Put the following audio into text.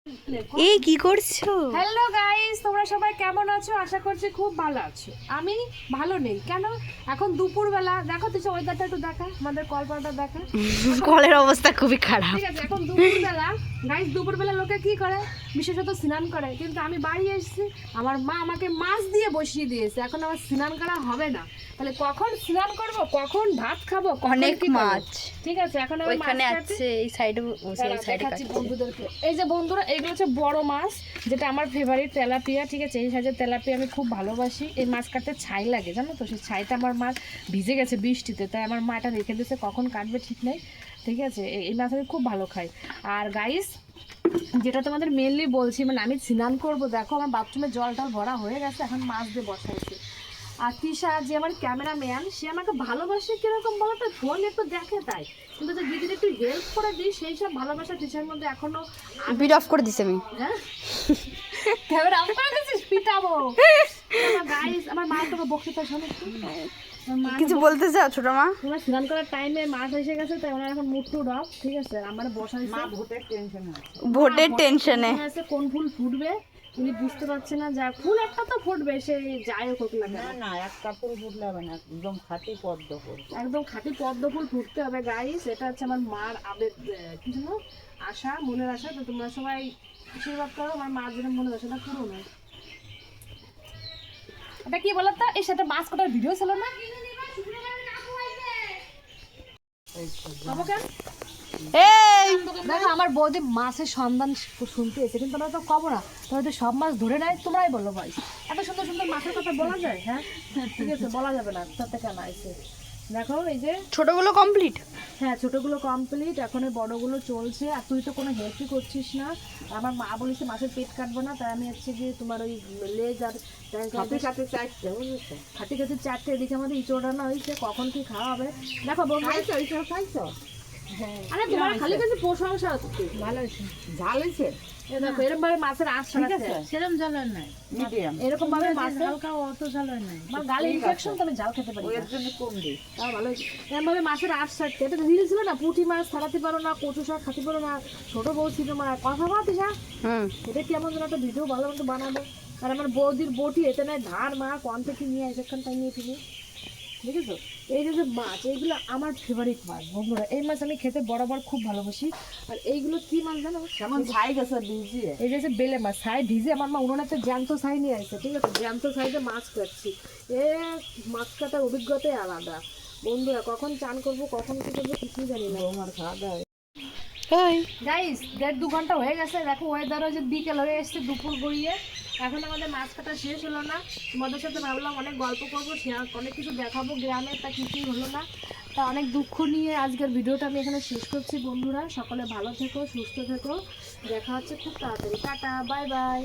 এই কি করছো? হ্যালো গাইস, তোমরা সবাই কেমন আছো? আশা করছি খুব ভালো আছো। আমি ভালো নেই কেন? এখন দুপুরবেলা দেখো তো, ওয়েদারটা একটু দেখা, আমাদের কলপাড়াটা দেখা। কলের অবস্থা খুবই খারাপ। ঠিক আছে, এখন দুপুরবেলা গাইস, দুপুরবেলা লোকে কি করে, বিশেষত স্নান করে। কিন্তু আমি বাড়ি এসেছি, আমার মা আমাকে মাছ দিয়ে বসিয়ে দিয়েছে। এখন আমার স্নান করা হবে না, তাহলে কখন স্নান করব, কখন ভাত খাবো, অনেক মাছ। ঠিক আছে, এখন আমি ওইখানে আছে, এই সাইডে এই সাইডে দেখাচ্ছি বন্ধুদেরকে। এই যে বন্ধুরা, এগুলো হচ্ছে বড় মাছ, যেটা আমার ফেভারিট তেলাপিয়া। ঠিক আছে, এই সাইজের তেলাপিয়া আমি খুব ভালোবাসি। এই মাছ কাটতে ছাই লাগে, জানো তো, সেই ছাইটা আমার মা ভিজে গেছে বৃষ্টিতে, তাই আমার মা এটা রেখে দিয়েছে, কখন কাটবে ঠিক নেই। ঠিক আছে, এই মাছ আমি খুব ভালো খাই। আর গাইস, যেটা তোমাদের মেনলি বলছি, মানে আমি স্নান করবো, দেখো আমার বাথরুমে জল টল ভরা হয়ে গেছে, এখন মাছ দিয়ে বসাইছি। আর তৃষা, যে আমার ক্যামেরাম্যান, সে আমাকে ভালোবাসে কিরকম বলো তো, ফোন একটু দেখে তাই, কিন্তু যে দিদির একটু হেল্প করে দিই, সেই সব ভালোবাসা তৃষার মধ্যে এখনো। বিট অফ করে দিছি আমি। হ্যাঁ, ক্যামেরা অফ করে দিচ্ছিস, পিটাবো। গাইস, আমার মা তোকে বক্তৃতা শোনো একটু। কিছু বলতে চাও ছোট মা? তোমার স্নান করার টাইমে মাছ এসে গেছে, তাই ওনার এখন মুড টুড অফ। ঠিক আছে, আমার বসা ভোটের টেনশনে আছে, কোন ফুল ফুটবে উনি বুঝতে পারছে না। যা ফুল একটা তো ফুটবে, সে যাই হোক না কেন। না, একটা ফুল ফুটলে হবে না, একদম খাঁটি পদ্ম ফুল। একদম খাঁটি পদ্ম ফুল ফুটতে হবে গাইস। এটা হচ্ছে আমার মার আবেগ, কি জানো, আশা, মনের আশা। তো তোমরা সবাই আশীর্বাদ করো, আমার মার যেন মনের আশাটা পূরণ হয়। এটা কি বলতো, এই সাথে মাছ কাটার ভিডিও ছিল না? বাবা কেন? এই দেখো, আমার বৌদি মাছের সন্ধান শুনতে এসে, কিন্তু আমরা তো কব না, তোমরা তো সব মাছ ধরে নেয়, তোমরাই বলো ভাই। এত সুন্দর সুন্দর মাছের কথা বলা যায়? হ্যাঁ, ঠিক আছে, বলা যাবে না, তাতে কেন আইসে। দেখো এই যে ছোটগুলো কমপ্লিট। হ্যাঁ, ছোটগুলো কমপ্লিট, এখন এই বড়গুলো চলছে। আর তুই তো কোনো হেল্পই করছিস না। আমার মা বলেছে মাছের পেট কাটবো না, তাই আমি হচ্ছে যে তোমার ওই লেজ আর খাতে খাতে চারটে, বুঝেছো? খাতে খাতে চারটে, এদিকে আমাদের ইঁচড় রান্না হয়েছে, কখন কি খাওয়া হবে। দেখো বন্ধু, খাইছো, এইসব খাইছো? আরে তোমার খালি কাছে প্রশংসা হচ্ছে, ভালো হয়েছে, ঝাল হয়েছে, দেখো এরকম ভাবে মাছের আঁশ ঠিক ছাড়াচ্ছে, আছে? সেরকম ঝাল হয় নাই, মিডিয়াম। এরকম ভাবে মাছের হালকা, অত ঝাল হয় নাই। আমার গালে ইনফেকশন, তো আমি জাল খেতে পারি ওই না। জন্য কম দিই। তাও ভালো হয়েছে। এরকম ভাবে মাছের আঁশ ছাড়তে, এটা রিল ছিল না, পুঁটি মাছ ছাড়াতে পারো না, কচু শাক খাতে পারো না, ছোট বউ ছিল মা, কথা বলতে যা। এটা কেমন যেন একটা ভিডিও ভালো মতো বানাবো। আর আমার বৌদির বটি এতে নাই ধার মা কন থেকে নিয়ে এসেখান তাই নিয়ে ফিরে, দেখেছো? এই যে যে মাছ, এইগুলো আমার ফেভারিট মাছ বন্ধুরা। এই মাছ আমি খেতে বরাবর খুব ভালোবাসি। আর এইগুলো কি মাছ জানো? কেমন ছাই গেছে ভিজিয়ে। এই যে বেলে মাছ, ছাই ভিজে আমার মা উনুনেতে জ্যান্ত ছাই নিয়ে আসছে। ঠিক আছে, জ্যান্ত ছাইতে মাছ কাটছি। এ মাছ কাটার অভিজ্ঞতাই আলাদা বন্ধুরা। কখন চান করবো, কখন কি করবো কিছুই জানি না। আমার খাওয়া দাওয়া গাইস, 1.5-2 ঘন্টা হয়ে গেছে। দেখো ওয়েদারও যে বিকেল হয়ে এসছে, দুপুর গড়িয়ে। এখন আমাদের মাছ কাটা শেষ হলো না। তোমাদের সাথে ভাবলাম অনেক গল্প করবো, অনেক কিছু দেখাবো গ্রামে, তা কিছুই হলো না। তা অনেক দুঃখ নিয়ে আজকের ভিডিওটা আমি এখানে শেষ করছি বন্ধুরা। সকলে ভালো থেকো, সুস্থ থেকো, দেখা হচ্ছে খুব তাড়াতাড়ি। Tata, bye bye.